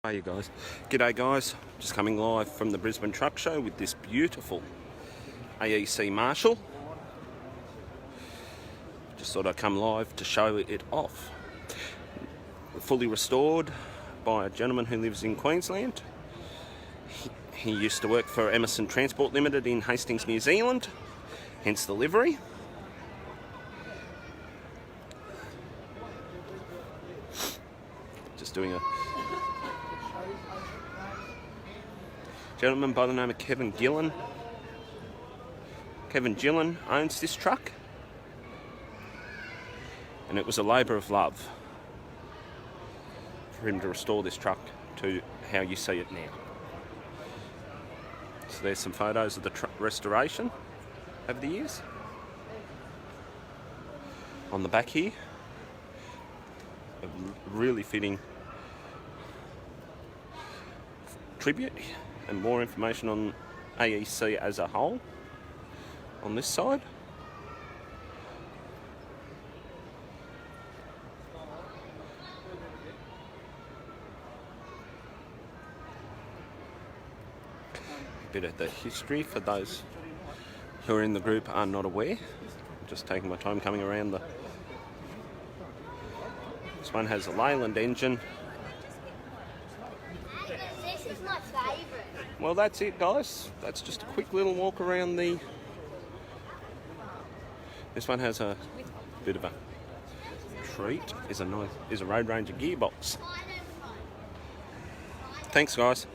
Hi you guys. G'day guys, just coming live from the Brisbane Truck Show with this beautiful AEC Marshal. Just thought I'd come live to show it off. Fully restored by a gentleman who lives in Queensland. He used to work for Emmerson Transport Ltd in Hastings, New Zealand, hence the livery. Just doing a gentleman by the name of Kevin Gillen owns this truck, and it was a labour of love for him to restore this truck to how you see it now. So there's some photos of the restoration over the years. On the back here, a really fitting tribute, and more information on AEC as a whole on this side. A bit of the history for those who are in the group are not aware. I'm just taking my time coming around the... This one has a Leyland engine. This is my favourite. Well, that's it, guys. That's just a quick little walk around the... This one has a bit of a treat. Is a Road Ranger gearbox. Thanks, guys.